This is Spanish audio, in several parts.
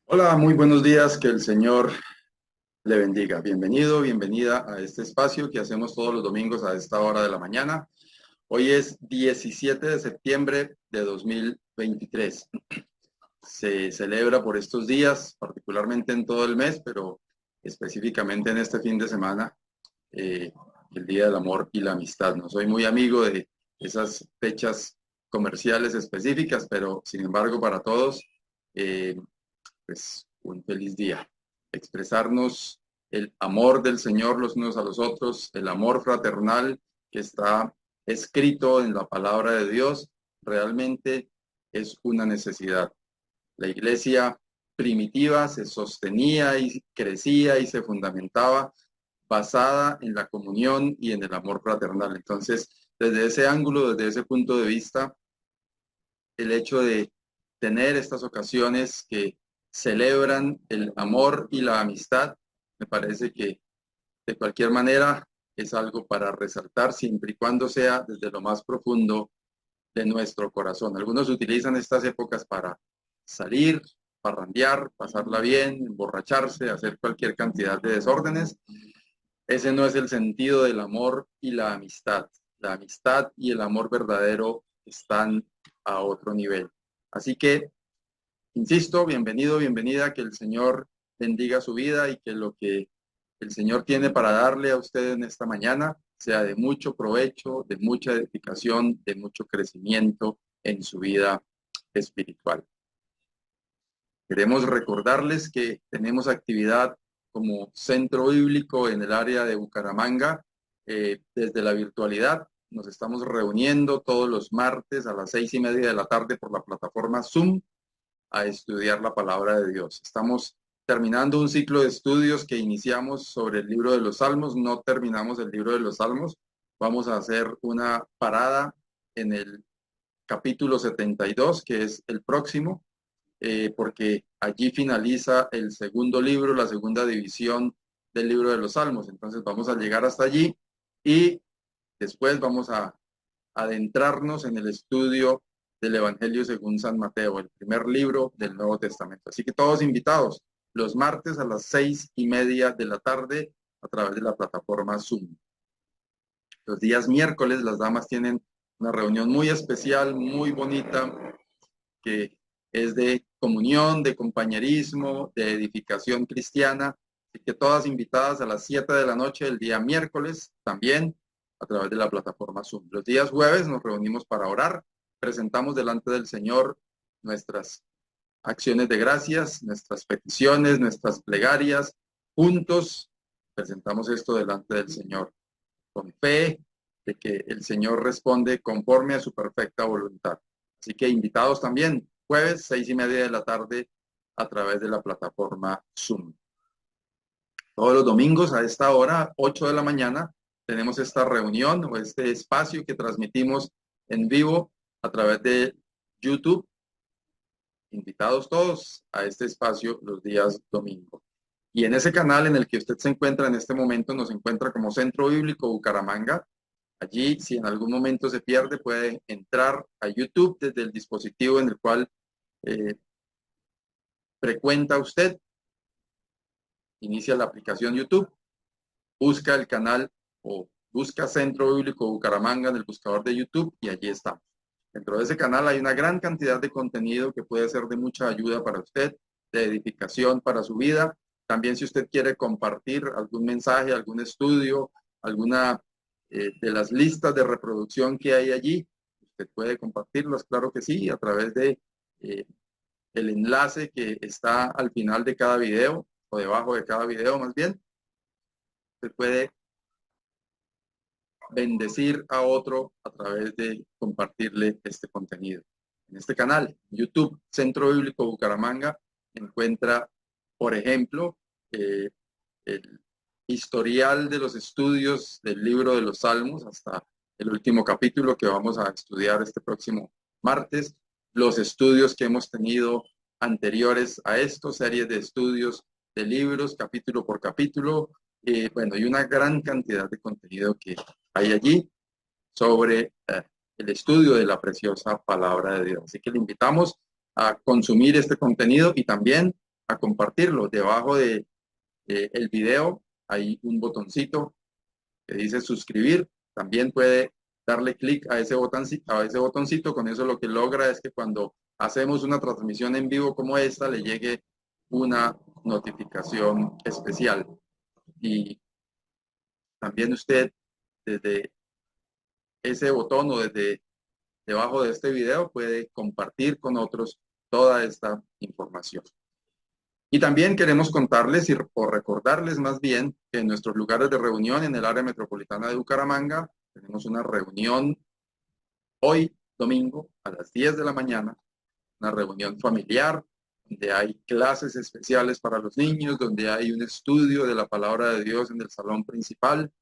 Hola, muy buenos días, que el Señor le bendiga. Bienvenido, bienvenida a este espacio que hacemos todos los domingos a esta hora de la mañana. Hoy es 17 de septiembre de 2023. Se celebra por estos días, particularmente en todo el mes, pero específicamente en este fin de semana, eh, el Día del Amor y la Amistad. No soy muy amigo de esas fechas comerciales específicas, pero sin embargo para todos, eh, pues un feliz día. Expresarnos el amor del Señor los unos a los otros, el amor fraternal que está escrito en la palabra de Dios, realmente es una necesidad. La iglesia primitiva se sostenía y crecía y se fundamentaba basada en la comunión y en el amor fraternal. Entonces, desde ese ángulo, desde ese punto de vista, el hecho de tener estas ocasiones que celebran el amor y la amistad, me parece que de cualquier manera es algo para resaltar siempre y cuando sea desde lo más profundo de nuestro corazón. Algunos utilizan estas épocas para salir, parrandear, pasarla bien, emborracharse, hacer cualquier cantidad de desórdenes. Ese no es el sentido del amor y la amistad. La amistad y el amor verdadero están a otro nivel. Así que, insisto, bienvenido, bienvenida, que el Señor bendiga su vida y que lo que el Señor tiene para darle a usted en esta mañana sea de mucho provecho, de mucha edificación, de mucho crecimiento en su vida espiritual. Queremos recordarles que tenemos actividad como centro bíblico en el área de Bucaramanga desde la virtualidad. Nos estamos reuniendo todos los martes a las 6:30 de la tarde por la plataforma Zoom a estudiar la palabra de Dios. Estamos terminando un ciclo de estudios que iniciamos sobre el libro de los Salmos. No terminamos el libro de los Salmos. Vamos a hacer una parada en el capítulo 72, que es el próximo, porque allí finaliza el segundo libro, la segunda división del libro de los Salmos. Entonces vamos a llegar hasta allí y después vamos a adentrarnos en el estudio del Evangelio según San Mateo, el primer libro del Nuevo Testamento. Así que todos invitados los martes a las 6:30 de la tarde a través de la plataforma Zoom. Los días miércoles las damas tienen una reunión muy especial, muy bonita, que es de comunión, de compañerismo, de edificación cristiana. Así que todas invitadas a las 7 de la noche el día miércoles, también a través de la plataforma Zoom. Los días jueves nos reunimos para orar, presentamos delante del Señor nuestras acciones de gracias, nuestras peticiones, nuestras plegarias. Juntos presentamos esto delante del Señor, con fe de que el Señor responde conforme a su perfecta voluntad. Así que invitados también, jueves, 6:30 de la tarde, a través de la plataforma Zoom. Todos los domingos a esta hora, 8 de la mañana, tenemos esta reunión o este espacio que transmitimos en vivo a través de YouTube. Invitados todos a este espacio los días domingos. Y en ese canal en el que usted se encuentra en este momento, nos encuentra como Centro Bíblico Bucaramanga. Allí, si en algún momento se pierde, puede entrar a YouTube desde el dispositivo en el cual eh, frecuenta usted, inicia la aplicación YouTube, busca el canal o busca Centro Bíblico Bucaramanga en el buscador de YouTube y allí está. Dentro de ese canal hay una gran cantidad de contenido que puede ser de mucha ayuda para usted, de edificación para su vida. También si usted quiere compartir algún mensaje, algún estudio, alguna de las listas de reproducción que hay allí, usted puede compartirlas, claro que sí, a través de eh, el enlace que está al final de cada video o debajo de cada video más bien. Usted puede bendecir a otro a través de compartirle este contenido. En este canal, YouTube, Centro Bíblico Bucaramanga, encuentra, por ejemplo, el historial de los estudios del libro de los Salmos hasta el último capítulo que vamos a estudiar este próximo martes, los estudios que hemos tenido anteriores a esto, series de estudios de libros, capítulo por capítulo, bueno, y una gran cantidad de contenido que hay allí sobre el estudio de la preciosa palabra de Dios. Así que le invitamos a consumir este contenido y también a compartirlo. Debajo de el video hay un botoncito que dice suscribir. También puede darle clic a ese botoncito. Con eso lo que logra es que cuando hacemos una transmisión en vivo como esta, le llegue una notificación especial. Y también usted, desde ese botón o desde debajo de este video, puede compartir con otros toda esta información. Y también queremos contarles o recordarles más bien que en nuestros lugares de reunión en el área metropolitana de Bucaramanga tenemos una reunión hoy domingo a las 10 de la mañana, una reunión familiar donde hay clases especiales para los niños, donde hay un estudio de la palabra de Dios en el salón principal.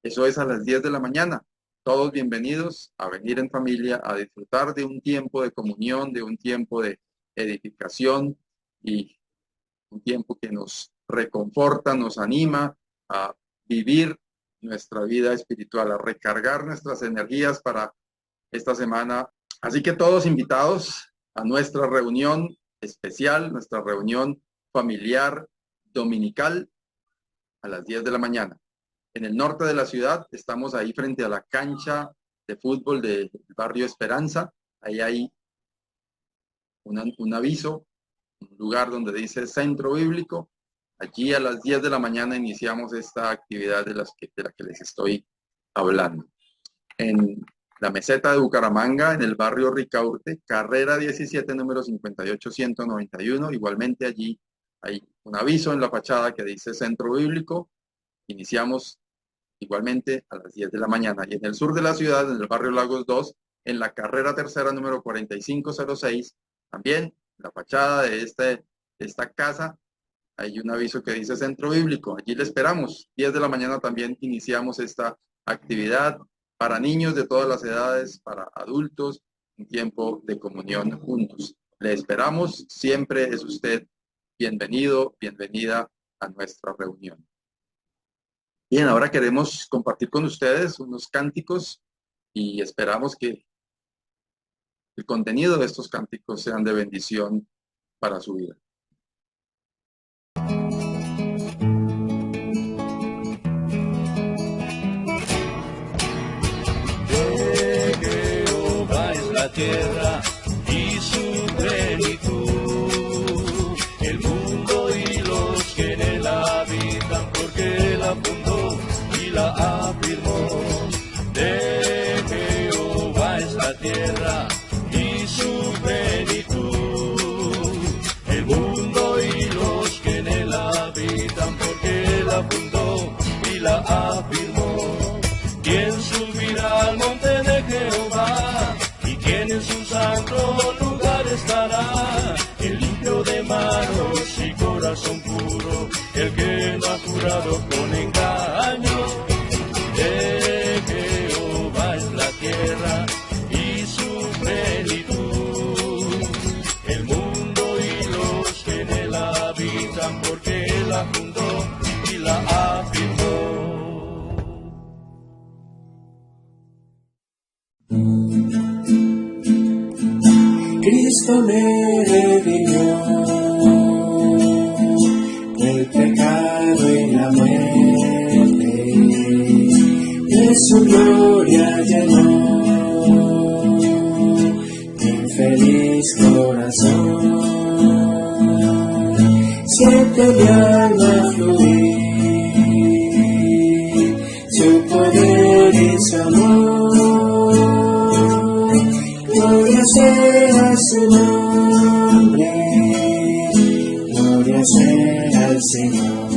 Eso es a las 10 de la mañana. Todos bienvenidos a venir en familia a disfrutar de un tiempo de comunión, de un tiempo de edificación y un tiempo que nos reconforta, nos anima a vivir nuestra vida espiritual, a recargar nuestras energías para esta semana. Así que todos invitados a nuestra reunión especial, nuestra reunión familiar dominical a las 10 de la mañana. En el norte de la ciudad, estamos ahí frente a la cancha de fútbol del barrio Esperanza. Ahí hay un aviso, un lugar donde dice Centro Bíblico. Allí a las 10 de la mañana iniciamos esta actividad de la que les estoy hablando. En la meseta de Bucaramanga, en el barrio Ricaurte, carrera 17, número 58191. Igualmente allí hay un aviso en la fachada que dice Centro Bíblico. Iniciamos igualmente a las 10 de la mañana. Y en el sur de la ciudad, en el barrio Lagos 2, en la carrera tercera número 4506, también en la fachada de esta casa hay un aviso que dice Centro Bíblico. Allí le esperamos. 10 de la mañana también iniciamos esta actividad para niños de todas las edades, para adultos, un tiempo de comunión juntos. Le esperamos. Siempre es usted bienvenido, bienvenida a nuestra reunión. Bien, ahora queremos compartir con ustedes unos cánticos y esperamos que el contenido de estos cánticos sean de bendición para su vida. De Jehová es la tierra y su plenitud, el mundo y los que en él habitan, porque la fundó y la afirmó. De Jehová es la tierra y su plenitud, el mundo y los que en él habitan, porque la fundó y la afirmó. ¿Quién subirá al monte de Jehová? ¿Y quién en su santo lugar estará? El limpio de manos y corazón puro, el que no ha jurado con engaño. De Jehová es la tierra y su plenitud, el mundo y los que en él habitan, porque la fundó y la afirmó. Cristo me redimió del pecado y la muerte, de su gloria llenó mi feliz corazón. Siente mi alma fluir su poder y su amor. Gloria sea su nombre, gloria sea al Señor.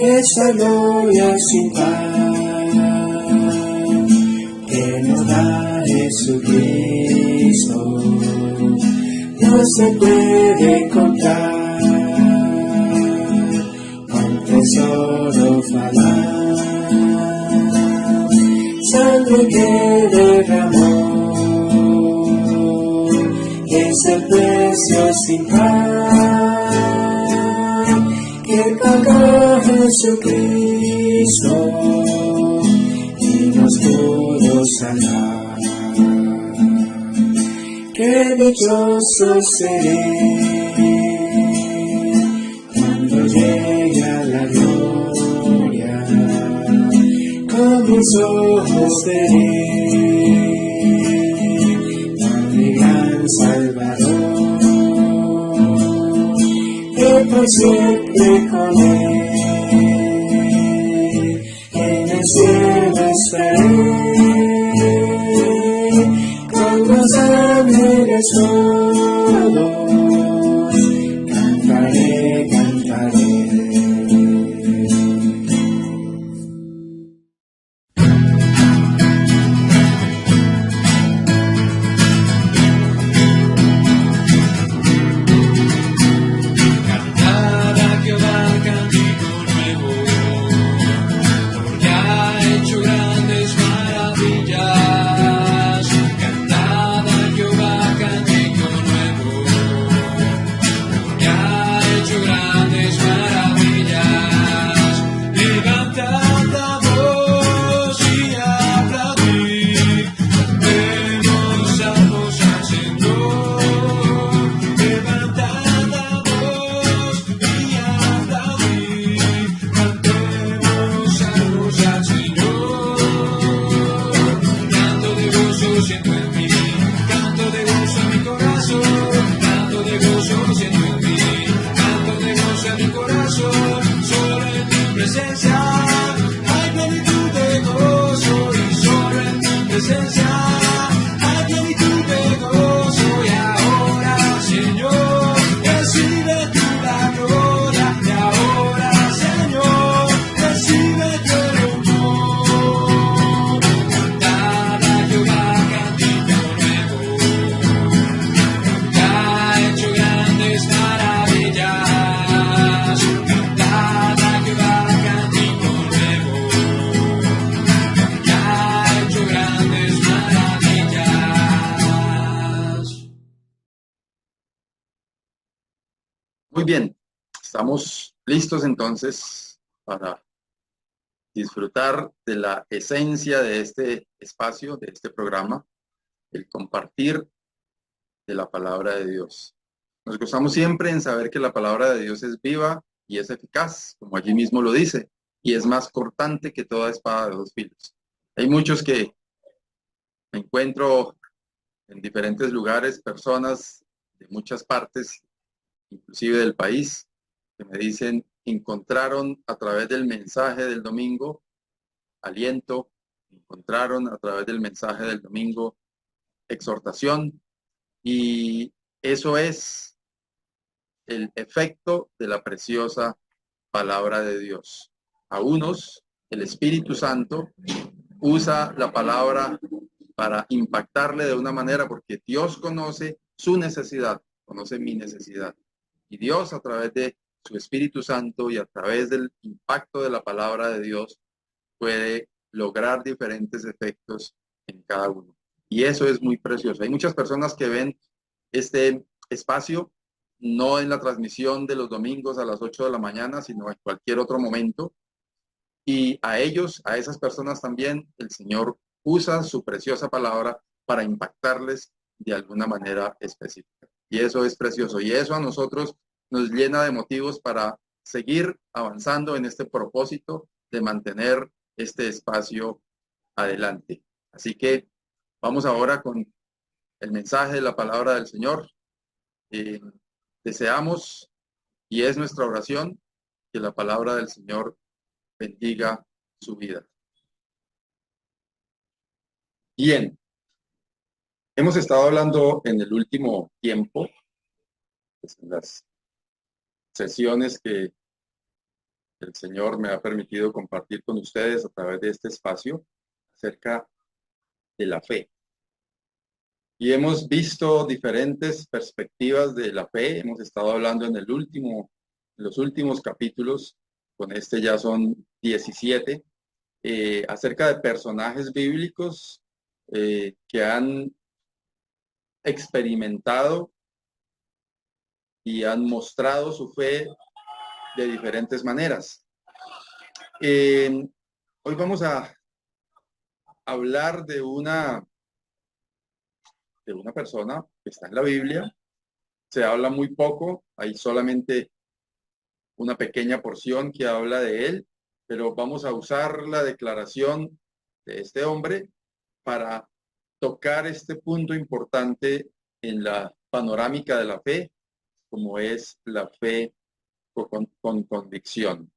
Esa gloria sin par que nos da Jesucristo no se puede contar, un tesoro falar. Sangre que derramó, es el precio sin par que pagó Jesucristo y nos pudo salvar. Que qué dichoso seré cuando llegue a la gloria, con mis ojos veré a mi gran Salvador, que por siempre con él en el cielo estaré, con los ángeles todos, cantaré, cantaré. Muy bien, estamos listos entonces para disfrutar de la esencia de este espacio, de este programa, el compartir de la palabra de Dios. Nos gozamos siempre en saber que la palabra de Dios es viva y es eficaz, como allí mismo lo dice, y es más cortante que toda espada de dos filos. Hay muchos que me encuentro en diferentes lugares, personas de muchas partes, inclusive del país, que me dicen, encontraron a través del mensaje del domingo aliento, encontraron a través del mensaje del domingo exhortación, y eso es el efecto de la preciosa palabra de Dios. A unos, el Espíritu Santo usa la palabra para impactarle de una manera, porque Dios conoce su necesidad, conoce mi necesidad. Y Dios, a través de su Espíritu Santo y a través del impacto de la palabra de Dios, puede lograr diferentes efectos en cada uno. Y eso es muy precioso. Hay muchas personas que ven este espacio no en la transmisión de los domingos a las 8 de la mañana, sino en cualquier otro momento. Y a ellos, a esas personas también, el Señor usa su preciosa palabra para impactarles de alguna manera específica. Y eso es precioso. Y eso a nosotros nos llena de motivos para seguir avanzando en este propósito de mantener este espacio adelante. Así que vamos ahora con el mensaje de la palabra del Señor. Deseamos, y es nuestra oración, que la palabra del Señor bendiga su vida. Bien, hemos estado hablando en el último tiempo, pues, en las sesiones que el Señor me ha permitido compartir con ustedes a través de este espacio, acerca de la fe. Y hemos visto diferentes perspectivas de la fe. Hemos estado hablando en los últimos capítulos, con este ya son 17, acerca de personajes bíblicos que han experimentado y han mostrado su fe de diferentes maneras. Hoy vamos a hablar de una persona que está en la Biblia. Se habla muy poco, hay solamente una pequeña porción que habla de él, pero vamos a usar la declaración de este hombre para tocar este punto importante en la panorámica de la fe, como es la fe con convicción.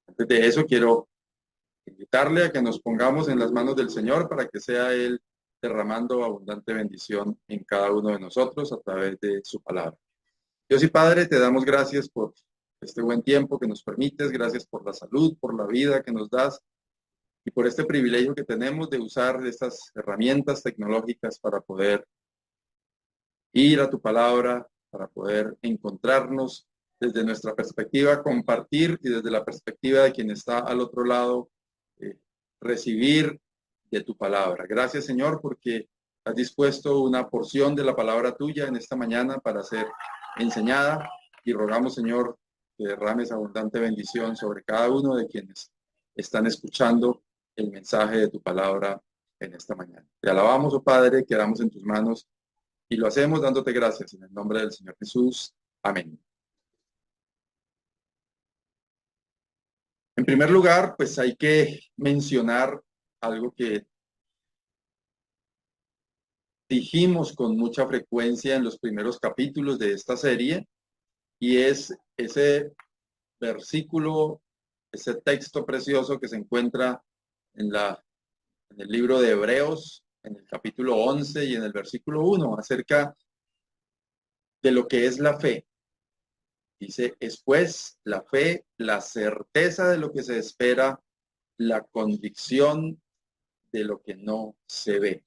Antes de eso, quiero invitarle a que nos pongamos en las manos del Señor para que sea Él derramando abundante bendición en cada uno de nosotros a través de su palabra. Dios y Padre, te damos gracias por este buen tiempo que nos permites, gracias por la salud, por la vida que nos das y por este privilegio que tenemos de usar estas herramientas tecnológicas para poder ir a tu palabra, para poder encontrarnos desde nuestra perspectiva, compartir y desde la perspectiva de quien está al otro lado, recibir de tu palabra. Gracias, Señor, porque has dispuesto una porción de la palabra tuya en esta mañana para ser enseñada y rogamos, Señor, que derrames abundante bendición sobre cada uno de quienes están escuchando el mensaje de tu palabra en esta mañana. Te alabamos, oh Padre, quedamos en tus manos y lo hacemos dándote gracias en el nombre del Señor Jesús. Amén. En primer lugar, pues hay que mencionar algo que dijimos con mucha frecuencia en los primeros capítulos de esta serie, y es ese versículo, ese texto precioso que se encuentra en el libro de Hebreos, en el capítulo 11 y en el versículo 1, acerca de lo que es la fe. Dice, es pues la fe, la certeza de lo que se espera, la convicción de lo que no se ve.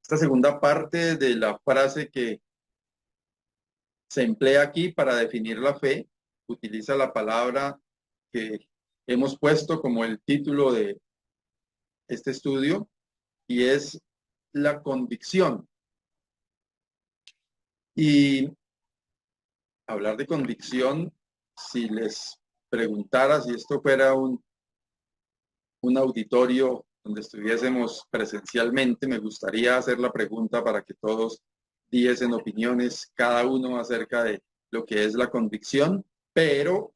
Esta segunda parte de la frase que se emplea aquí para definir la fe, utiliza la palabra que hemos puesto como el título de este estudio, y es la convicción. Y hablar de convicción, si les preguntara si esto fuera un auditorio donde estuviésemos presencialmente, me gustaría hacer la pregunta para que todos diesen opiniones, cada uno acerca de lo que es la convicción, pero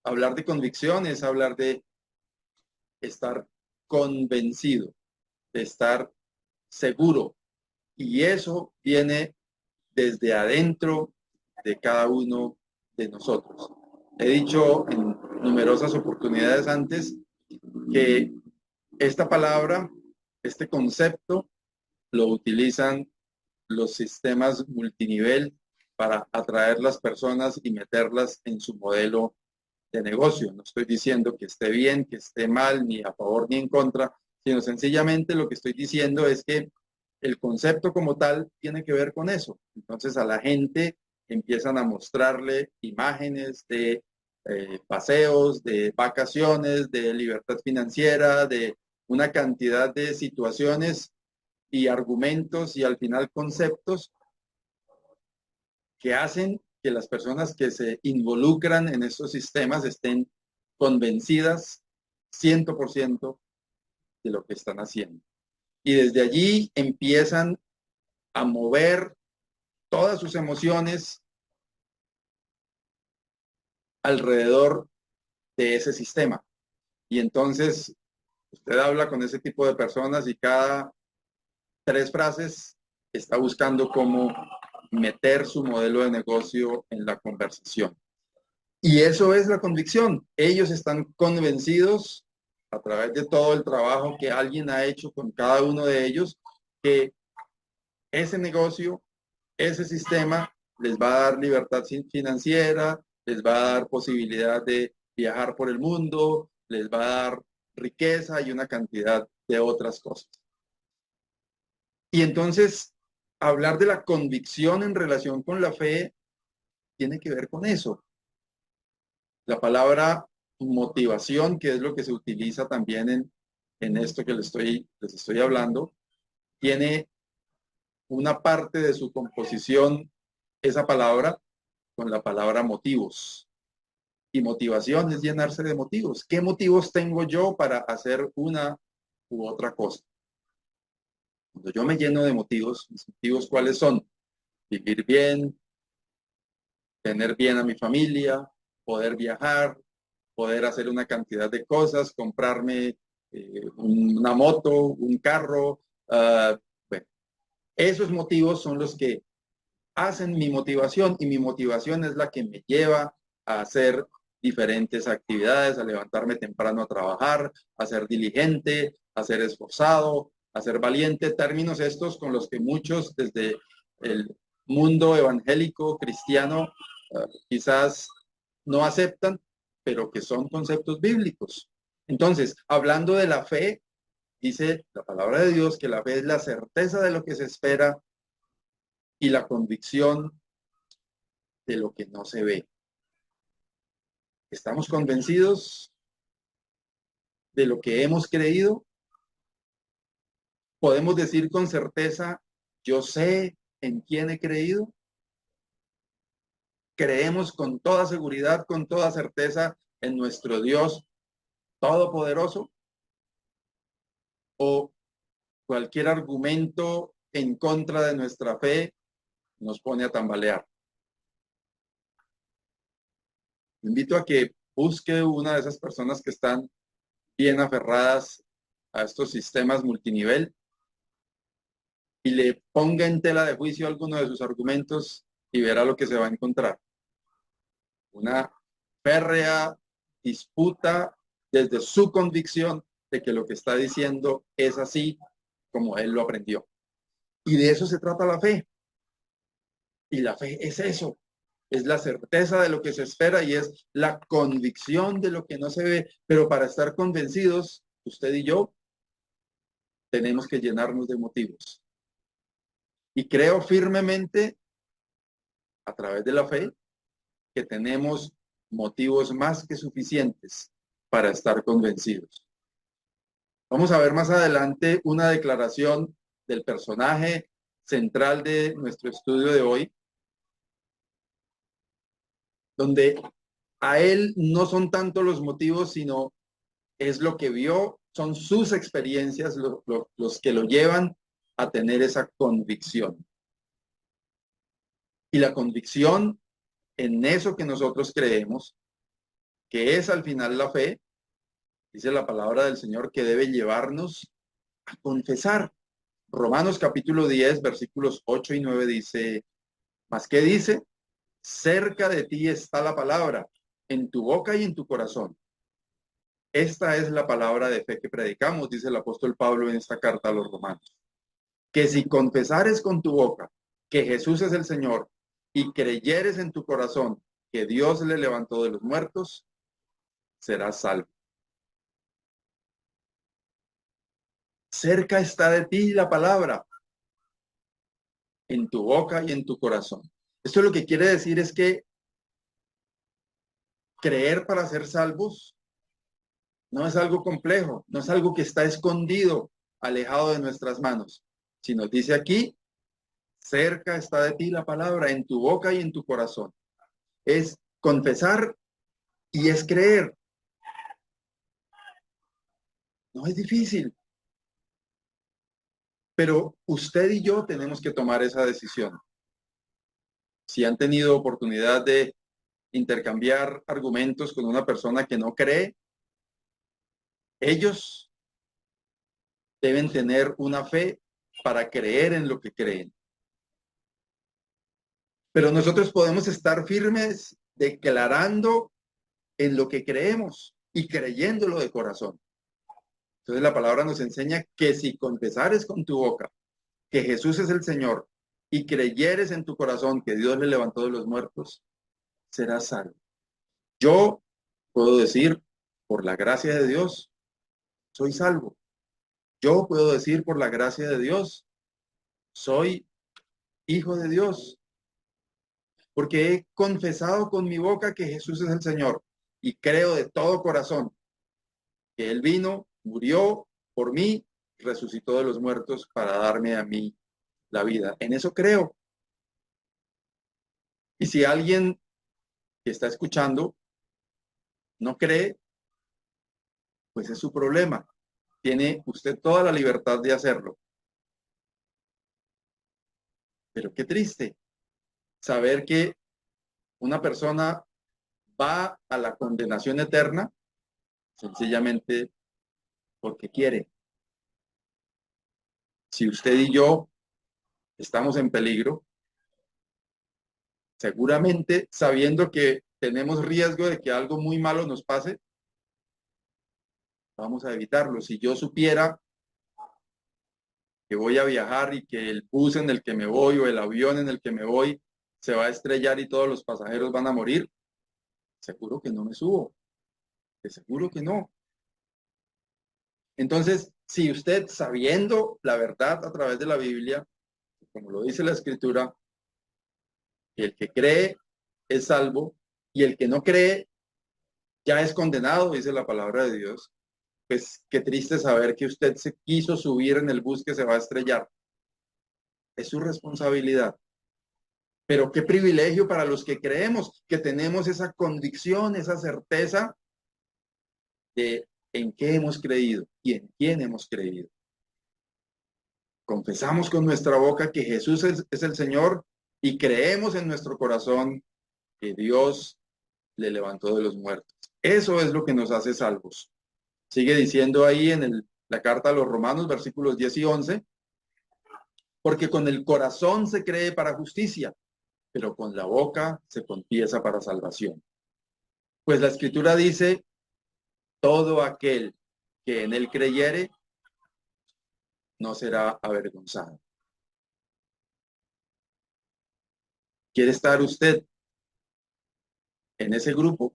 hablar de convicción es hablar de estar convencido, de estar seguro, y eso viene desde adentro de cada uno de nosotros. He dicho en numerosas oportunidades antes que esta palabra, este concepto, lo utilizan los sistemas multinivel para atraer las personas y meterlas en su modelo de negocio. No estoy diciendo que esté bien, que esté mal, ni a favor ni en contra, sino sencillamente lo que estoy diciendo es que el concepto como tal tiene que ver con eso. Entonces a la gente empiezan a mostrarle imágenes de paseos, de vacaciones, de libertad financiera, de una cantidad de situaciones y argumentos y al final conceptos que hacen que las personas que se involucran en estos sistemas estén convencidas 100% de lo que están haciendo. Y desde allí empiezan a mover todas sus emociones alrededor de ese sistema. Y entonces usted habla con ese tipo de personas y cada 3 frases está buscando cómo meter su modelo de negocio en la conversación. Y eso es la convicción. Ellos están convencidos a través de todo el trabajo que alguien ha hecho con cada uno de ellos, que ese negocio, ese sistema les va a dar libertad financiera, les va a dar posibilidad de viajar por el mundo, les va a dar riqueza y una cantidad de otras cosas. Y entonces, hablar de la convicción en relación con la fe tiene que ver con eso. La palabra motivación, que es lo que se utiliza también en esto que les estoy hablando, tiene una parte de su composición, esa palabra, con la palabra motivos. Y motivación es llenarse de motivos. ¿Qué motivos tengo yo para hacer una u otra cosa? Cuando yo me lleno de motivos, ¿mis motivos cuáles son? Vivir bien, tener bien a mi familia, poder viajar, poder hacer una cantidad de cosas, comprarme una moto, un carro. Bueno, esos motivos son los que hacen mi motivación y mi motivación es la que me lleva a hacer diferentes actividades, a levantarme temprano a trabajar, a ser diligente, a ser esforzado, a ser valiente, términos estos con los que muchos desde el mundo evangélico cristiano quizás no aceptan, pero que son conceptos bíblicos. Entonces, hablando de la fe, dice la palabra de Dios que la fe es la certeza de lo que se espera y la convicción de lo que no se ve. ¿Estamos convencidos de lo que hemos creído? ¿Podemos decir con certeza, yo sé en quién he creído? ¿Creemos con toda seguridad, con toda certeza en nuestro Dios todopoderoso? ¿O cualquier argumento en contra de nuestra fe nos pone a tambalear? Invito a que busque una de esas personas que están bien aferradas a estos sistemas multinivel y le ponga en tela de juicio alguno de sus argumentos y verá lo que se va a encontrar. Una férrea disputa desde su convicción de que lo que está diciendo es así como él lo aprendió. Y de eso se trata la fe. Y la fe es eso, es la certeza de lo que se espera y es la convicción de lo que no se ve. Pero para estar convencidos, usted y yo tenemos que llenarnos de motivos. Y creo firmemente, a través de la fe, que tenemos motivos más que suficientes para estar convencidos. Vamos a ver más adelante una declaración del personaje central de nuestro estudio de hoy, donde a él no son tanto los motivos, sino es lo que vio, son sus experiencias los que lo llevan a tener esa convicción. Y la convicción en eso que nosotros creemos, que es al final la fe, dice la palabra del Señor que debe llevarnos a confesar. Romanos capítulo 10, versículos 8 y 9 dice, ¿mas qué dice? Cerca de ti está la palabra, en tu boca y en tu corazón. Esta es la palabra de fe que predicamos, dice el apóstol Pablo en esta carta a los romanos. Que si confesares con tu boca que Jesús es el Señor y creyeres en tu corazón que Dios le levantó de los muertos, serás salvo. Cerca está de ti la palabra, en tu boca y en tu corazón. Esto lo que quiere decir es que creer para ser salvos no es algo complejo, no es algo que está escondido, alejado de nuestras manos. Si nos dice aquí, cerca está de ti la palabra, en tu boca y en tu corazón. Es confesar y es creer. No es difícil. Pero usted y yo tenemos que tomar esa decisión. Si han tenido oportunidad de intercambiar argumentos con una persona que no cree, ellos deben tener una fe para creer en lo que creen. Pero nosotros podemos estar firmes declarando en lo que creemos y creyéndolo de corazón. Entonces la palabra nos enseña que si confesares con tu boca que Jesús es el Señor y creyeres en tu corazón que Dios le levantó de los muertos, serás salvo. Yo puedo decir, por la gracia de Dios, soy salvo. Yo puedo decir, por la gracia de Dios, soy hijo de Dios. Porque he confesado con mi boca que Jesús es el Señor y creo de todo corazón que Él vino, murió por mí, resucitó de los muertos para darme a mí la vida. En eso creo. Y si alguien que está escuchando no cree, pues es su problema. Tiene usted toda la libertad de hacerlo. Pero qué triste saber que una persona va a la condenación eterna sencillamente porque quiere. Si usted y yo estamos en peligro, seguramente sabiendo que tenemos riesgo de que algo muy malo nos pase, vamos a evitarlo. Si yo supiera que voy a viajar y que el bus en el que me voy o el avión en el que me voy se va a estrellar y todos los pasajeros van a morir, seguro que no me subo, de seguro que no. Entonces, si usted sabiendo la verdad a través de la Biblia, como lo dice la Escritura, el que cree es salvo y el que no cree ya es condenado, dice la palabra de Dios, pues qué triste saber que usted se quiso subir en el bus que se va a estrellar. Es su responsabilidad. Pero qué privilegio para los que creemos, que tenemos esa convicción, esa certeza de en qué hemos creído y en quién hemos creído. Confesamos con nuestra boca que Jesús es el Señor y creemos en nuestro corazón que Dios le levantó de los muertos. Eso es lo que nos hace salvos. Sigue diciendo ahí en la carta a los Romanos, versículos 10 y 11, porque con el corazón se cree para justicia, pero con la boca se confiesa para salvación. Pues la Escritura dice, todo aquel que en él creyere no será avergonzado. ¿Quiere estar usted en ese grupo?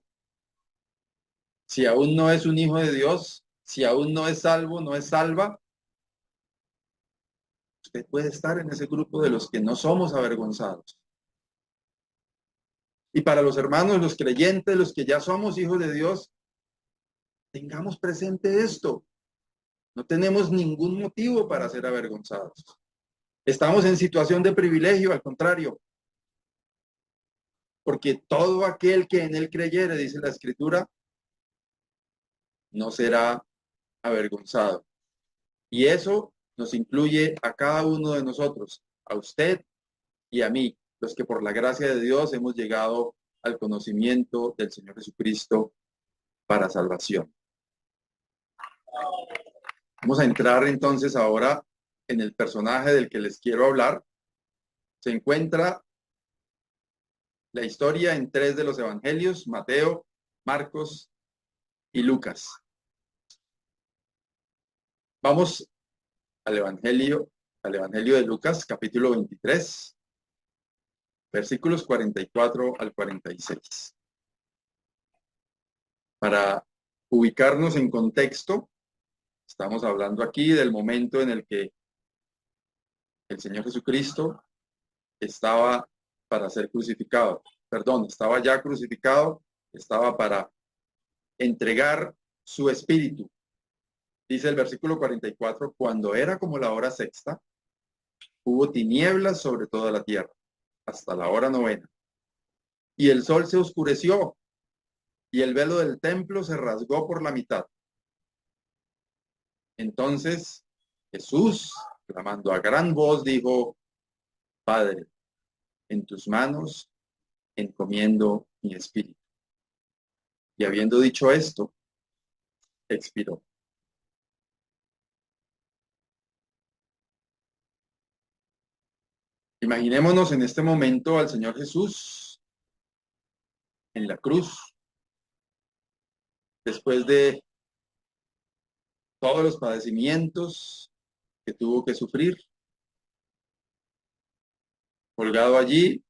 Si aún no es un hijo de Dios, si aún no es salvo, no es salva, usted puede estar en ese grupo de los que no somos avergonzados. Y para los hermanos, los creyentes, los que ya somos hijos de Dios, tengamos presente esto. No tenemos ningún motivo para ser avergonzados. Estamos en situación de privilegio, al contrario. Porque todo aquel que en él creyere, dice la Escritura, no será avergonzado. Y eso nos incluye a cada uno de nosotros, a usted y a mí, los que por la gracia de Dios hemos llegado al conocimiento del Señor Jesucristo para salvación. Vamos a entrar entonces ahora en el personaje del que les quiero hablar. Se encuentra la historia en 3 de los evangelios, Mateo, Marcos y Lucas. Vamos al evangelio de Lucas, capítulo 23, versículos 44 al 46. Para ubicarnos en contexto, estamos hablando aquí del momento en el que el Señor Jesucristo estaba para ser crucificado. Perdón, estaba ya crucificado, estaba para entregar su espíritu. Dice el versículo 44, cuando era como la hora sexta, hubo tinieblas sobre toda la tierra, hasta la hora novena. Y el sol se oscureció, y el velo del templo se rasgó por la mitad. Entonces Jesús, clamando a gran voz, dijo, Padre, en tus manos encomiendo mi espíritu. Y habiendo dicho esto, expiró. Imaginémonos en este momento al Señor Jesús en la cruz, después de todos los padecimientos que tuvo que sufrir, colgado allí.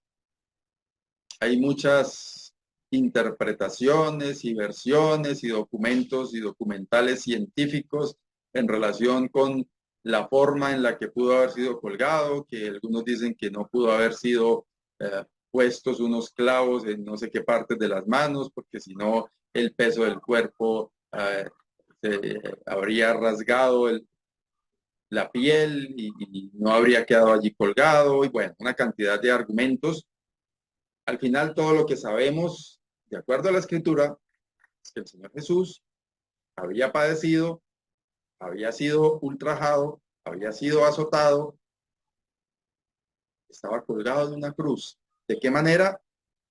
Hay muchas interpretaciones y versiones y documentos y documentales científicos en relación con la forma en la que pudo haber sido colgado, que algunos dicen que no pudo haber sido puestos unos clavos en no sé qué partes de las manos, porque si no el peso del cuerpo se habría rasgado la piel y no habría quedado allí colgado, y bueno, una cantidad de argumentos. Al final todo lo que sabemos, de acuerdo a la Escritura, es que el Señor Jesús había padecido, había sido ultrajado, había sido azotado, estaba colgado de una cruz. ¿De qué manera?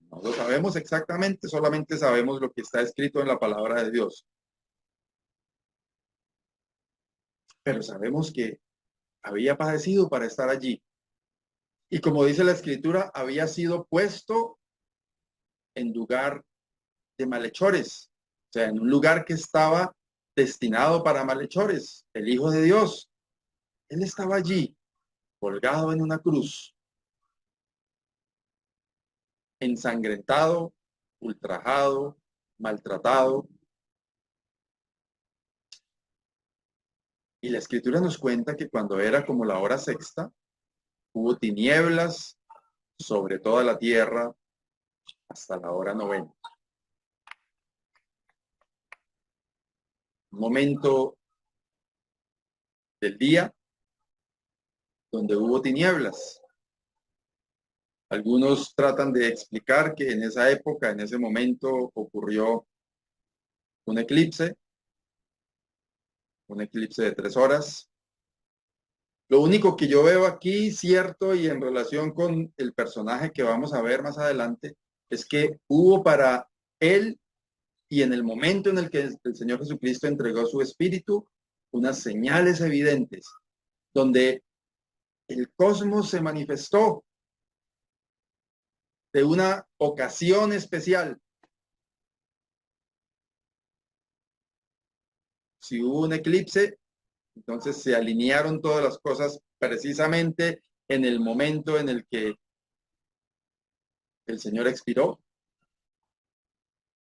No lo sabemos exactamente, solamente sabemos lo que está escrito en la palabra de Dios. Pero sabemos que había padecido para estar allí. Y como dice la escritura, había sido puesto en lugar de malhechores, o sea, en un lugar que estaba destinado para malhechores, el Hijo de Dios. Él estaba allí, colgado en una cruz, ensangrentado, ultrajado, maltratado. Y la escritura nos cuenta que cuando era como la hora sexta, hubo tinieblas sobre toda la tierra hasta la hora novena. Un momento del día donde hubo tinieblas. Algunos tratan de explicar que en esa época, en ese momento, ocurrió un eclipse de 3 horas. Lo único que yo veo aquí, cierto, y en relación con el personaje que vamos a ver más adelante, es que hubo para él y en el momento en el que el Señor Jesucristo entregó su espíritu, unas señales evidentes, donde el cosmos se manifestó de una ocasión especial. Si hubo un eclipse, entonces se alinearon todas las cosas precisamente en el momento en el que el Señor expiró.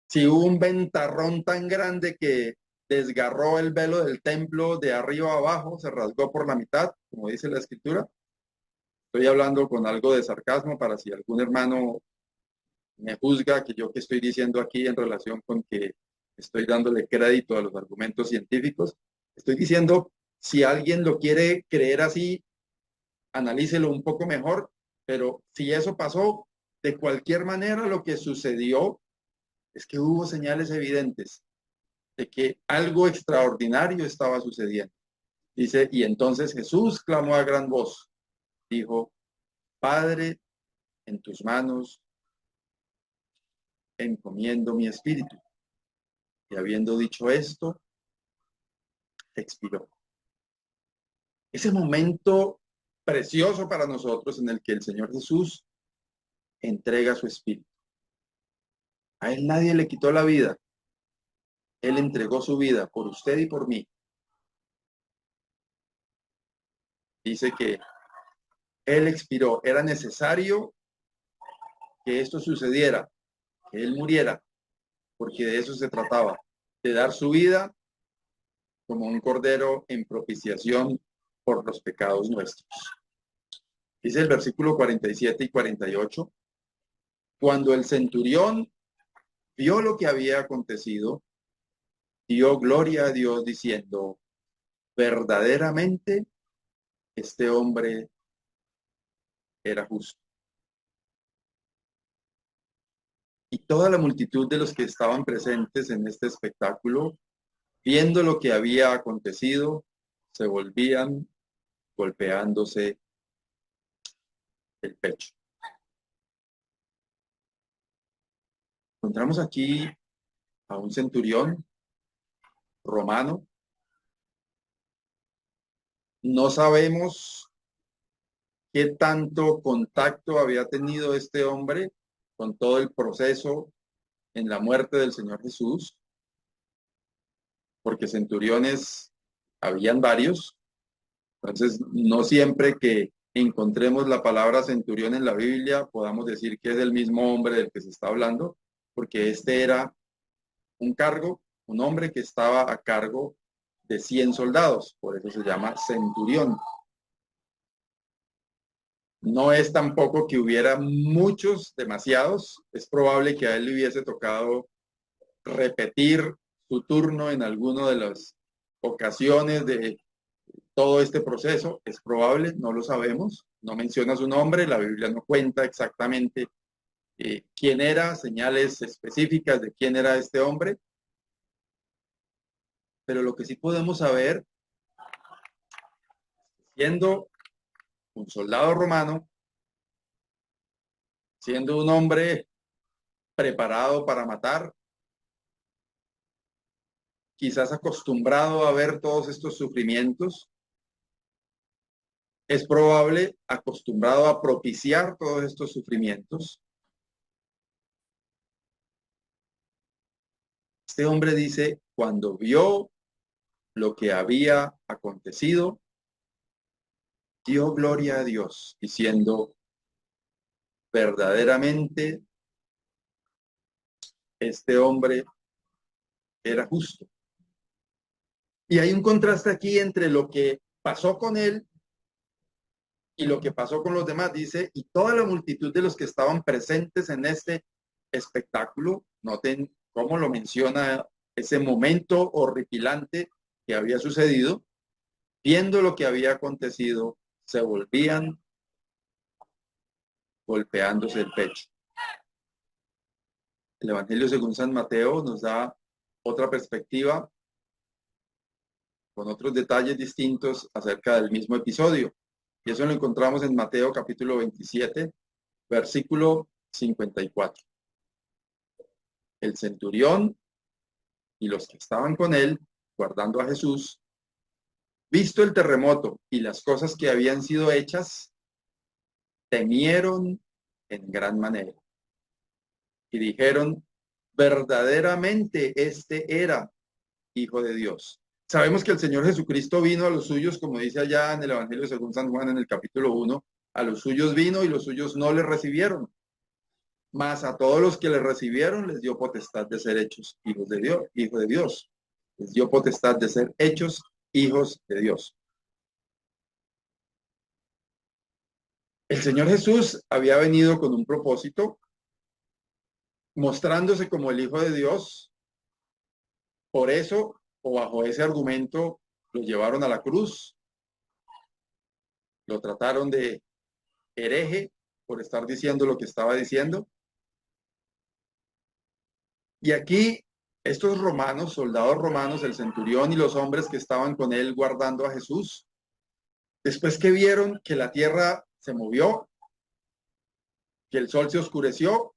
Si hubo un ventarrón tan grande que desgarró el velo del templo de arriba a abajo, se rasgó por la mitad, como dice la escritura. Estoy hablando con algo de sarcasmo para si algún hermano me juzga que yo que estoy diciendo aquí en relación con que estoy dándole crédito a los argumentos científicos. Estoy diciendo, si alguien lo quiere creer así, analícelo un poco mejor, pero si eso pasó, de cualquier manera lo que sucedió es que hubo señales evidentes de que algo extraordinario estaba sucediendo. Dice, y entonces Jesús clamó a gran voz, dijo, Padre, en tus manos encomiendo mi espíritu. Y habiendo dicho esto, expiró. Ese momento precioso para nosotros en el que el Señor Jesús entrega su espíritu. A él nadie le quitó la vida. Él entregó su vida por usted y por mí. Dice que él expiró. Era necesario que esto sucediera, que él muriera, porque de eso se trataba, de dar su vida como un cordero en propiciación por los pecados nuestros. Dice el versículo 47 y 48, cuando el centurión vio lo que había acontecido, dio gloria a Dios diciendo, verdaderamente este hombre era justo. Y toda la multitud de los que estaban presentes en este espectáculo, viendo lo que había acontecido, se volvían golpeándose el pecho. Encontramos aquí a un centurión romano. No sabemos qué tanto contacto había tenido este hombre con todo el proceso en la muerte del Señor Jesús, porque centuriones habían varios. Entonces, no siempre que encontremos la palabra centurión en la Biblia podamos decir que es el mismo hombre del que se está hablando, porque este era un cargo, un hombre que estaba a cargo de 100 soldados, por eso se llama centurión. No es tampoco que hubiera muchos, demasiados. Es probable que a él le hubiese tocado repetir su turno en alguna de las ocasiones de todo este proceso. Es probable, no lo sabemos. No menciona su nombre, la Biblia no cuenta exactamente quién era, señales específicas de quién era este hombre. Pero lo que sí podemos saber, siendo un soldado romano, siendo un hombre preparado para matar, quizás acostumbrado a ver todos estos sufrimientos, es probable acostumbrado a propiciar todos estos sufrimientos. Este hombre dice, cuando vio lo que había acontecido, dio gloria a Dios, diciendo, verdaderamente este hombre era justo. Y hay un contraste aquí entre lo que pasó con él y lo que pasó con los demás. Dice, y toda la multitud de los que estaban presentes en este espectáculo, noten cómo lo menciona ese momento horripilante que había sucedido, viendo lo que había acontecido, se volvían golpeándose el pecho. El Evangelio según San Mateo nos da otra perspectiva con otros detalles distintos acerca del mismo episodio. Y eso lo encontramos en Mateo capítulo 27, versículo 54. El centurión y los que estaban con él, guardando a Jesús, visto el terremoto y las cosas que habían sido hechas, temieron en gran manera. Y dijeron, verdaderamente este era Hijo de Dios. Sabemos que el Señor Jesucristo vino a los suyos, como dice allá en el Evangelio según San Juan en el capítulo 1, a los suyos vino y los suyos no le recibieron. Mas a todos los que le recibieron les dio potestad de ser hechos hijos de Dios, hijo de Dios. Les dio potestad de ser hechos hijos de Dios. El Señor Jesús había venido con un propósito, mostrándose como el Hijo de Dios. Por eso, o bajo ese argumento, lo llevaron a la cruz, lo trataron de hereje por estar diciendo lo que estaba diciendo. Y aquí estos romanos, soldados romanos, el centurión y los hombres que estaban con él guardando a Jesús, después que vieron que la tierra se movió, que el sol se oscureció,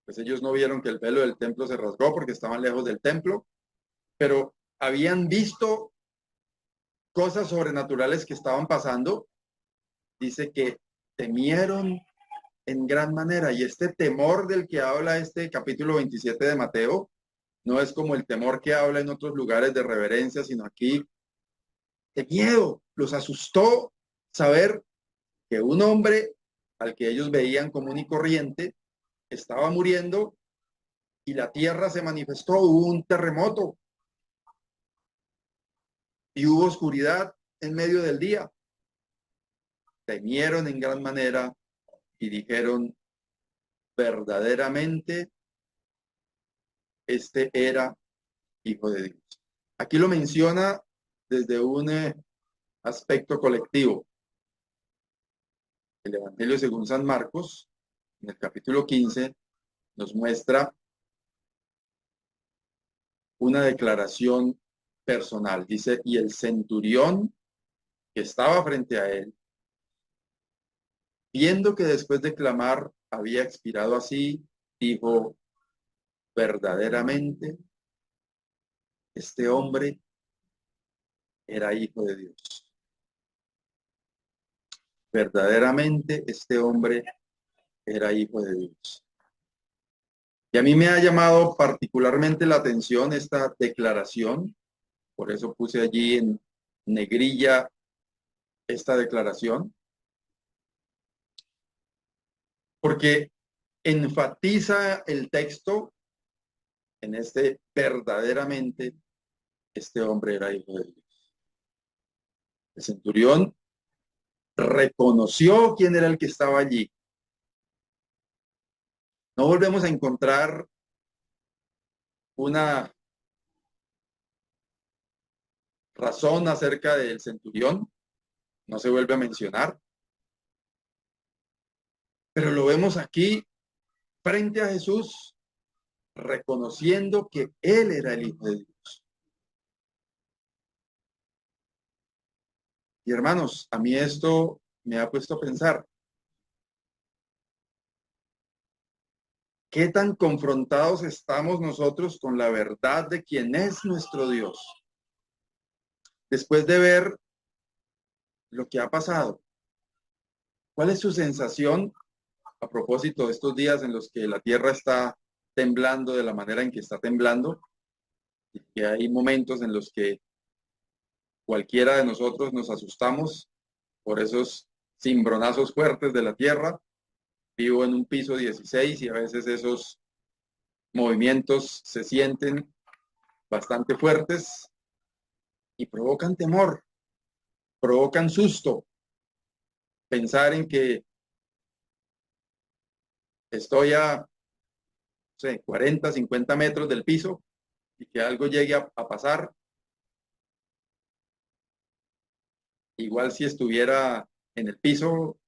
pues ellos no vieron que el velo del templo se rasgó porque estaban lejos del templo, pero habían visto cosas sobrenaturales que estaban pasando. Dice que temieron en gran manera, y este temor del que habla este capítulo 27 de Mateo no es como el temor que habla en otros lugares de reverencia, sino aquí de miedo. Los asustó saber que un hombre al que ellos veían común y corriente estaba muriendo y la tierra se manifestó, hubo un terremoto y hubo oscuridad en medio del día. Temieron en gran manera y dijeron, verdaderamente este era Hijo de Dios. Aquí lo menciona desde un aspecto colectivo. El Evangelio según San Marcos, en el capítulo 15, nos muestra una declaración personal. Dice, y el centurión que estaba frente a él, viendo que después de clamar había expirado así, dijo, verdaderamente este hombre era Hijo de Dios. Verdaderamente este hombre era Hijo de Dios. Y a mí me ha llamado particularmente la atención esta declaración, por eso puse allí en negrilla esta declaración, porque enfatiza el texto en este verdaderamente este hombre era Hijo de Dios. El centurión reconoció quién era el que estaba allí. No volvemos a encontrar una razón acerca del centurión, no se vuelve a mencionar, pero lo vemos aquí frente a Jesús, reconociendo que él era el Hijo de Dios. Y hermanos, a mí esto me ha puesto a pensar, ¿Qué tan confrontados estamos nosotros con la verdad de quién es nuestro Dios? Después de ver lo que ha pasado, ¿cuál es su sensación a propósito de estos días en los que la tierra está temblando de la manera en que está temblando? Y que hay momentos en los que cualquiera de nosotros nos asustamos por esos cimbronazos fuertes de la tierra. Vivo en un piso 16 y a veces esos movimientos se sienten bastante fuertes y provocan temor, provocan susto. Pensar en que estoy a, no sé, 40, 50 metros del piso y que algo llegue a pasar. Igual si estuviera en el piso,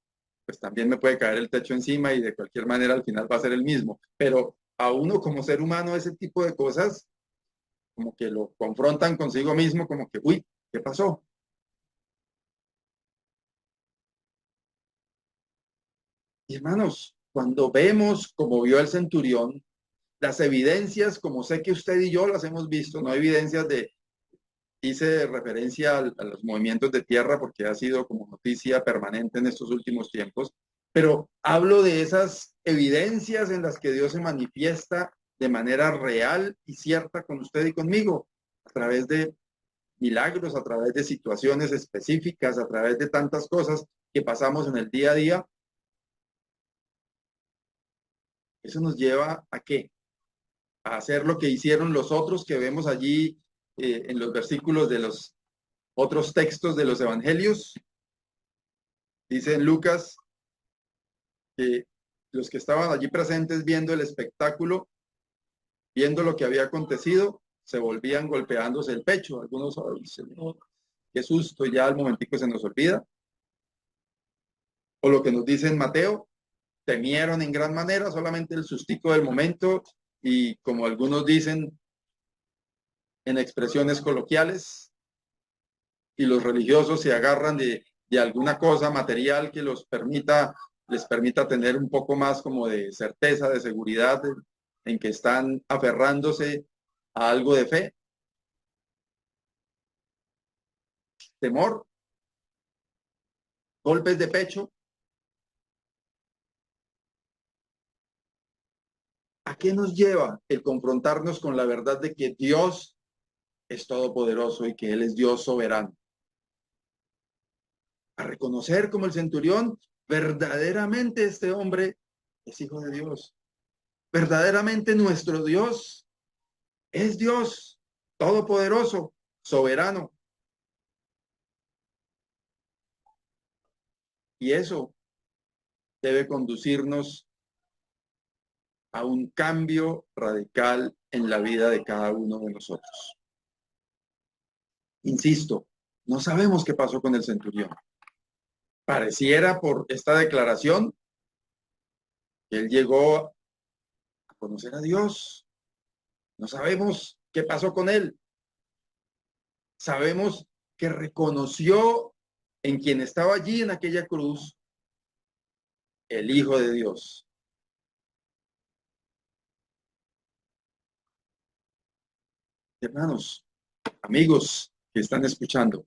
pues también me puede caer el techo encima y de cualquier manera al final va a ser el mismo. Pero a uno como ser humano ese tipo de cosas como que lo confrontan consigo mismo, como que, uy, ¿qué pasó? Y hermanos, cuando vemos como vio el centurión, las evidencias, como sé que usted y yo las hemos visto, no evidencias de, hice referencia a los movimientos de tierra porque ha sido como noticia permanente en estos últimos tiempos, pero hablo de esas evidencias en las que Dios se manifiesta de manera real y cierta con usted y conmigo, a través de milagros, a través de situaciones específicas, a través de tantas cosas que pasamos en el día a día. Eso nos lleva ¿a qué? A hacer lo que hicieron los otros que vemos allí en los versículos de los otros textos de los evangelios. Dice en Lucas que los que estaban allí presentes viendo el espectáculo, viendo lo que había acontecido, se volvían golpeándose el pecho. Algunos, ay, Señor, qué susto, ya al momentico se nos olvida. O lo que nos dice en Mateo, temieron en gran manera, solamente el sustico del momento, y como algunos dicen en expresiones coloquiales, y los religiosos se agarran de alguna cosa material que les permita tener un poco más como de certeza, de seguridad en que están aferrándose a algo de fe, temor, golpes de pecho. ¿A qué nos lleva el confrontarnos con la verdad de que Dios es todopoderoso y que Él es Dios soberano? A reconocer como el centurión, verdaderamente este hombre es hijo de Dios. Verdaderamente nuestro Dios es Dios todopoderoso, soberano. Y eso debe conducirnos a un cambio radical en la vida de cada uno de nosotros. Insisto, no sabemos qué pasó con el centurión. Pareciera por esta declaración que él llegó a conocer a Dios. No sabemos qué pasó con él. Sabemos que reconoció en quien estaba allí en aquella cruz el Hijo de Dios. Hermanos, amigos que están escuchando,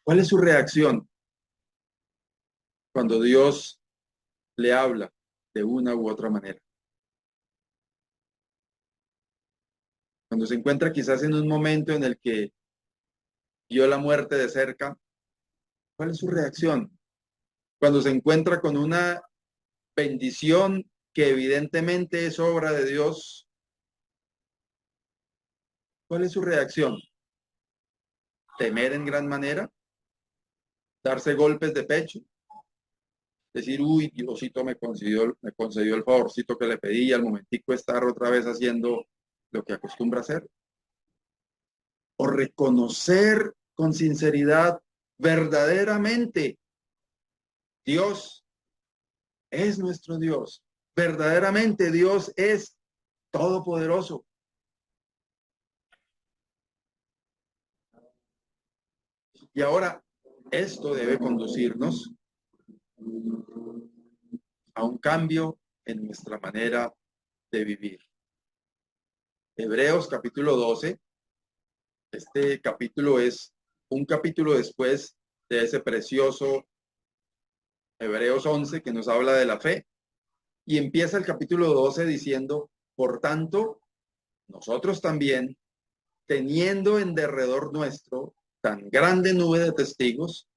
¿cuál es su reacción cuando Dios le habla de una u otra manera? Cuando se encuentra quizás en un momento en el que vio la muerte de cerca, ¿cuál es su reacción? Cuando se encuentra con una bendición que evidentemente es obra de Dios, ¿cuál es su reacción? ¿Temer en gran manera? ¿Darse golpes de pecho? Decir, uy, Diosito me concedió el favorcito que le pedí y al momentico estar otra vez haciendo lo que acostumbra hacer. O reconocer con sinceridad verdaderamente Dios es nuestro Dios. Verdaderamente Dios es todopoderoso. Y ahora esto debe conducirnos a un cambio en nuestra manera de vivir. Hebreos capítulo 12. Este capítulo es un capítulo después de ese precioso Hebreos 11 que nos habla de la fe. Y empieza el capítulo 12 diciendo, por tanto, nosotros también, teniendo en derredor nuestro tan grande nube de testigos,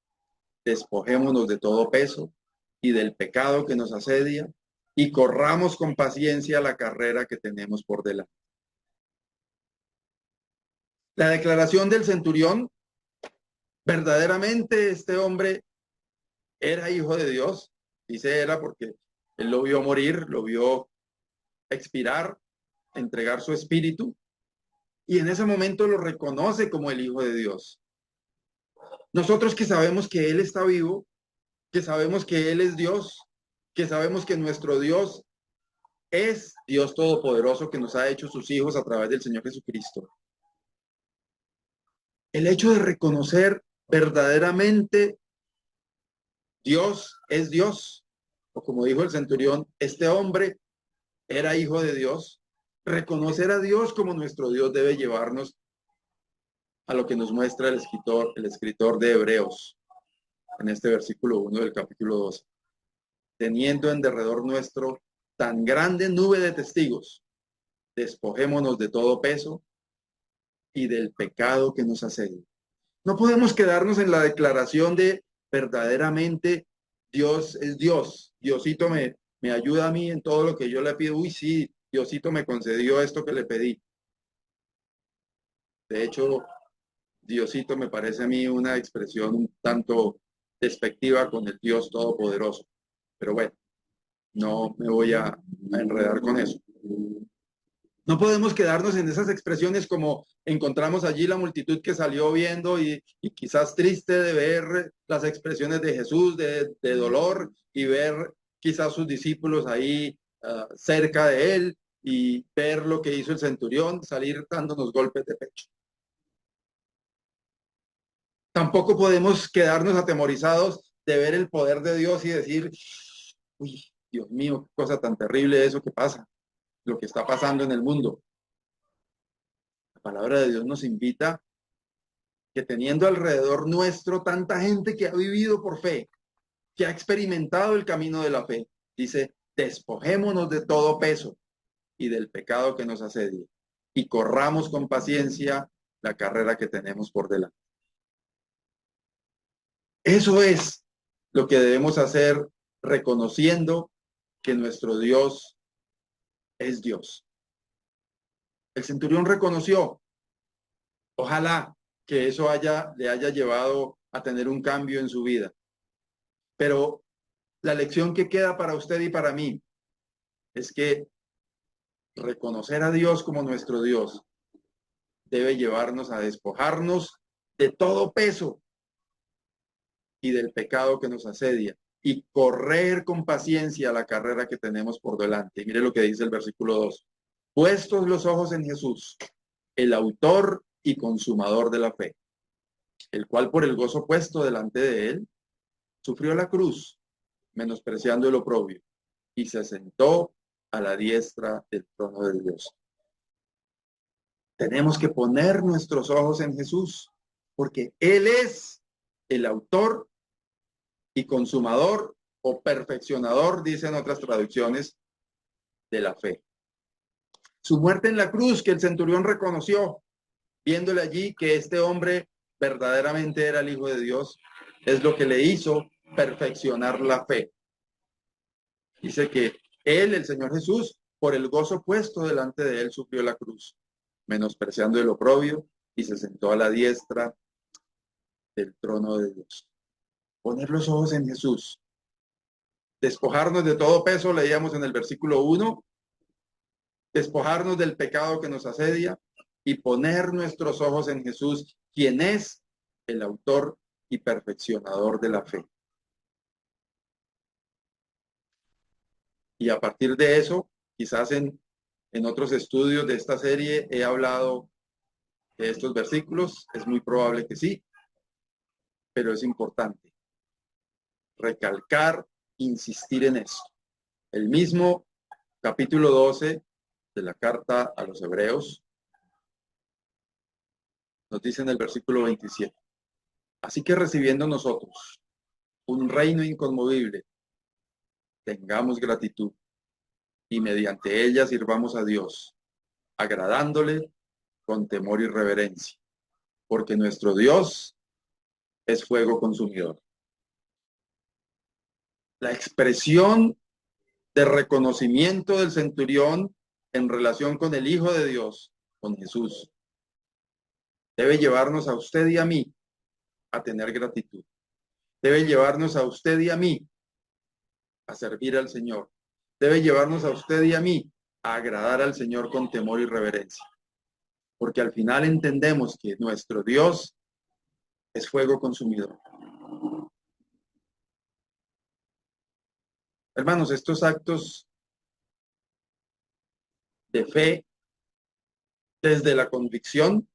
despojémonos de todo peso y del pecado que nos asedia y corramos con paciencia la carrera que tenemos por delante. La declaración del centurión, verdaderamente este hombre era hijo de Dios, dice era porque él lo vio morir, lo vio expirar, entregar su espíritu, y en ese momento lo reconoce como el Hijo de Dios. Nosotros que sabemos que Él está vivo, que sabemos que Él es Dios, que sabemos que nuestro Dios es Dios Todopoderoso que nos ha hecho sus hijos a través del Señor Jesucristo. El hecho de reconocer verdaderamente Dios es Dios, o como dijo el centurión, este hombre era hijo de Dios. Reconocer a Dios como nuestro Dios debe llevarnos a lo que nos muestra el escritor de Hebreos en este versículo 1 del capítulo 12. Teniendo en derredor nuestro tan grande nube de testigos, despojémonos de todo peso y del pecado que nos asedia. No podemos quedarnos en la declaración de verdaderamente Dios es Dios. Diosito me ayuda a mí en todo lo que yo le pido. Uy, sí, Diosito me concedió esto que le pedí. De hecho, Diosito me parece a mí una expresión un tanto despectiva con el Dios Todopoderoso. Pero bueno, no me voy a enredar con eso. No podemos quedarnos en esas expresiones como encontramos allí la multitud que salió viendo y quizás triste de ver las expresiones de Jesús de dolor y ver quizás sus discípulos ahí cerca de él y ver lo que hizo el centurión, salir dándonos golpes de pecho. Tampoco podemos quedarnos atemorizados de ver el poder de Dios y decir, uy, Dios mío, qué cosa tan terrible eso que pasa, lo que está pasando en el mundo. La palabra de Dios nos invita que teniendo alrededor nuestro tanta gente que ha vivido por fe, que ha experimentado el camino de la fe, dice, despojémonos de todo peso y del pecado que nos asedia y corramos con paciencia la carrera que tenemos por delante. Eso es lo que debemos hacer reconociendo que nuestro Dios es Dios. El centurión reconoció, ojalá que eso le haya llevado a tener un cambio en su vida. Pero la lección que queda para usted y para mí es que reconocer a Dios como nuestro Dios debe llevarnos a despojarnos de todo peso y del pecado que nos asedia y correr con paciencia la carrera que tenemos por delante. Mire lo que dice el versículo 2. Puestos los ojos en Jesús, el autor y consumador de la fe, el cual por el gozo puesto delante de él, sufrió la cruz, menospreciando el oprobio, y se sentó a la diestra del trono de Dios. Tenemos que poner nuestros ojos en Jesús, porque Él es el autor y consumador o perfeccionador, dicen otras traducciones, de la fe. Su muerte en la cruz, que el centurión reconoció, viéndole allí que este hombre verdaderamente era el Hijo de Dios, es lo que le hizo perfeccionar la fe. Dice que Él, el Señor Jesús, por el gozo puesto delante de Él, sufrió la cruz, menospreciando el oprobio, y se sentó a la diestra del trono de Dios. Poner los ojos en Jesús. Despojarnos de todo peso, leíamos en el versículo 1, despojarnos del pecado que nos asedia y poner nuestros ojos en Jesús, quien es el autor y perfeccionador de la fe. Y a partir de eso, quizás en otros estudios de esta serie he hablado de estos versículos, es muy probable que sí, pero es importante recalcar, insistir en esto. El mismo capítulo 12 de la carta a los Hebreos, nos dice en el versículo 27. Así que recibiendo nosotros un reino inconmovible, tengamos gratitud y mediante ella sirvamos a Dios, agradándole con temor y reverencia, porque nuestro Dios es fuego consumidor. La expresión de reconocimiento del centurión en relación con el Hijo de Dios, con Jesús, debe llevarnos a usted y a mí a tener gratitud. Debe llevarnos a usted y a mí a servir al Señor. Debe llevarnos a usted y a mí a agradar al Señor con temor y reverencia. Porque al final entendemos que nuestro Dios es fuego consumidor. Hermanos, estos actos de fe desde la convicción,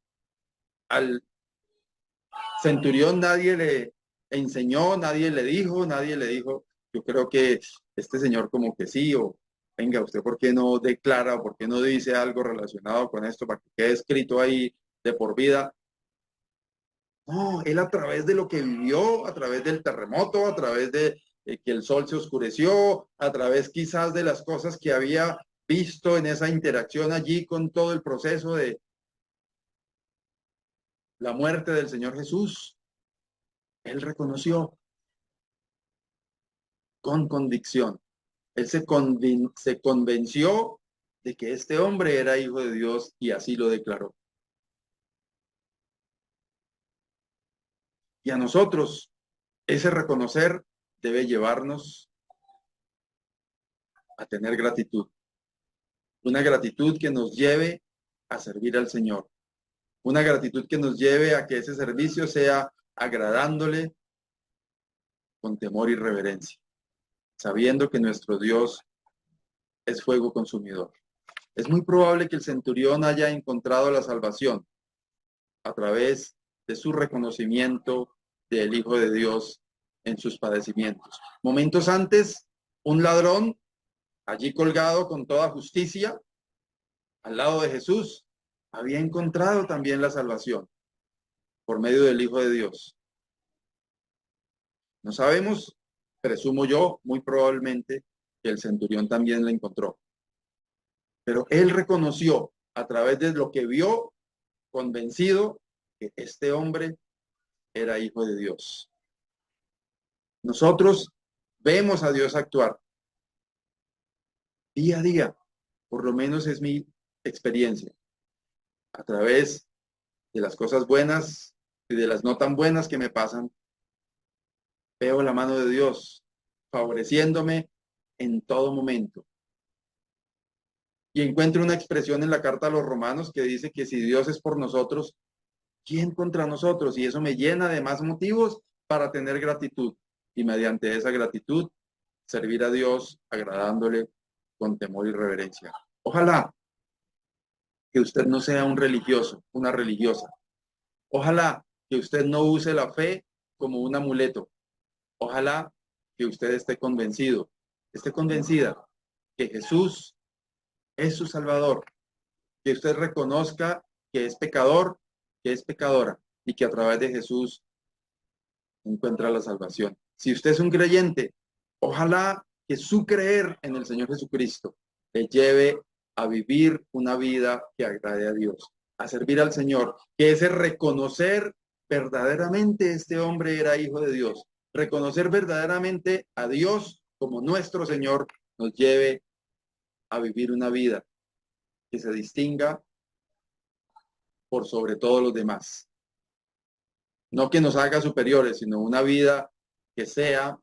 al centurión nadie le enseñó, nadie le dijo, yo creo que este señor como que sí, o venga, usted por qué no declara, o por qué no dice algo relacionado con esto para que quede escrito ahí de por vida. No, él a través de lo que vivió, a través del terremoto, a través de que el sol se oscureció, a través quizás de las cosas que había visto en esa interacción allí con todo el proceso de la muerte del Señor Jesús, él reconoció con convicción. Él se convenció de que este hombre era hijo de Dios y así lo declaró. Y a nosotros, ese reconocer debe llevarnos a tener gratitud. Una gratitud que nos lleve a servir al Señor. Una gratitud que nos lleve a que ese servicio sea agradándole con temor y reverencia, sabiendo que nuestro Dios es fuego consumidor. Es muy probable que el centurión haya encontrado la salvación a través de su reconocimiento del Hijo de Dios en sus padecimientos. Momentos antes, un ladrón allí colgado con toda justicia al lado de Jesús había encontrado también la salvación por medio del Hijo de Dios. No sabemos, presumo yo, muy probablemente que el centurión también la encontró. Pero él reconoció a través de lo que vio, convencido, que este hombre era hijo de Dios. Nosotros vemos a Dios actuar día a día, por lo menos es mi experiencia, a través de las cosas buenas y de las no tan buenas que me pasan. Veo la mano de Dios favoreciéndome en todo momento. Y encuentro una expresión en la carta a los Romanos que dice que si Dios es por nosotros, ¿quién contra nosotros? Y eso me llena de más motivos para tener gratitud. Y mediante esa gratitud, servir a Dios agradándole con temor y reverencia. Ojalá que usted no sea un religioso, una religiosa. Ojalá que usted no use la fe como un amuleto. Ojalá que usted esté convencido, esté convencida que Jesús es su Salvador, que usted reconozca que es pecador, que es pecadora y que a través de Jesús encuentra la salvación. Si usted es un creyente, ojalá que su creer en el Señor Jesucristo le lleve a vivir una vida que agrade a Dios, a servir al Señor, que ese reconocer verdaderamente este hombre era hijo de Dios, reconocer verdaderamente a Dios como nuestro Señor nos lleve a vivir una vida que se distinga por sobre todos los demás. No que nos haga superiores, sino una vida que sea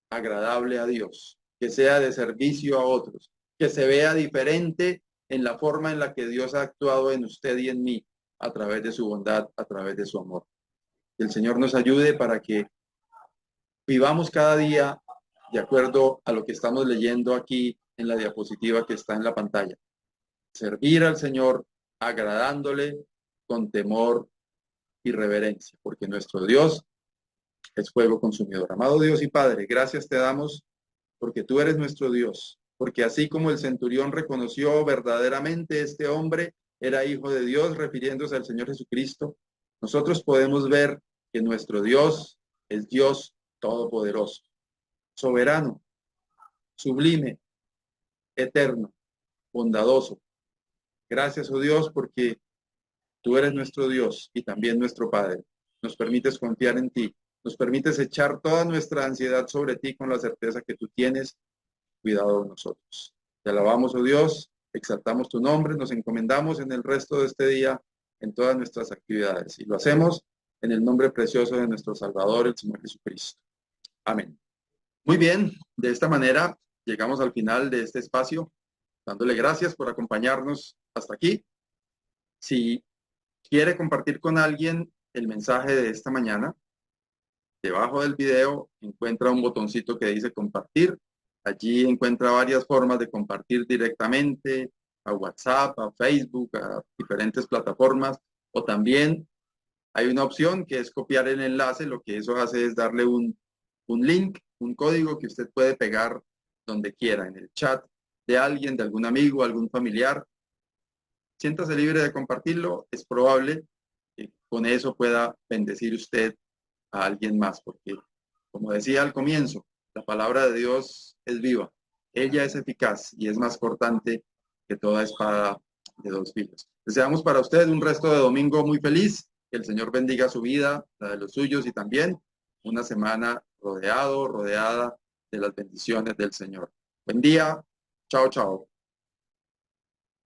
agradable a Dios, que sea de servicio a otros, que se vea diferente en la forma en la que Dios ha actuado en usted y en mí, a través de su bondad, a través de su amor. Que el Señor nos ayude para que vivamos cada día de acuerdo a lo que estamos leyendo aquí en la diapositiva que está en la pantalla. Servir al Señor agradándole con temor y reverencia, porque nuestro Dios es fuego consumidor. Amado Dios y Padre, gracias te damos porque tú eres nuestro Dios, porque así como el centurión reconoció verdaderamente este hombre era hijo de Dios, refiriéndose al Señor Jesucristo, nosotros podemos ver que nuestro Dios es Dios todopoderoso, soberano, sublime, eterno, bondadoso. Gracias, oh Dios, porque tú eres nuestro Dios y también nuestro Padre. Nos permites confiar en ti, nos permites echar toda nuestra ansiedad sobre ti con la certeza que tú tienes cuidado de nosotros. Te alabamos, oh Dios, exaltamos tu nombre, nos encomendamos en el resto de este día en todas nuestras actividades y lo hacemos en el nombre precioso de nuestro Salvador, el Señor Jesucristo. Amén. Muy bien, de esta manera llegamos al final de este espacio, dándole gracias por acompañarnos hasta aquí. Si quiere compartir con alguien el mensaje de esta mañana, debajo del video encuentra un botoncito que dice compartir. Allí encuentra varias formas de compartir directamente a WhatsApp, a Facebook, a diferentes plataformas, o también hay una opción que es copiar el enlace. Lo que eso hace es darle un link, un código que usted puede pegar donde quiera, en el chat de alguien, de algún amigo, algún familiar. Siéntase libre de compartirlo. Es probable que con eso pueda bendecir usted a alguien más, porque, como decía al comienzo, la palabra de Dios es viva. Ella es eficaz y es más cortante que toda espada de dos filos. Deseamos para usted un resto de domingo muy feliz. Que el Señor bendiga su vida, la de los suyos, y también una semana rodeada de las bendiciones del Señor. Buen día. Chao, chao.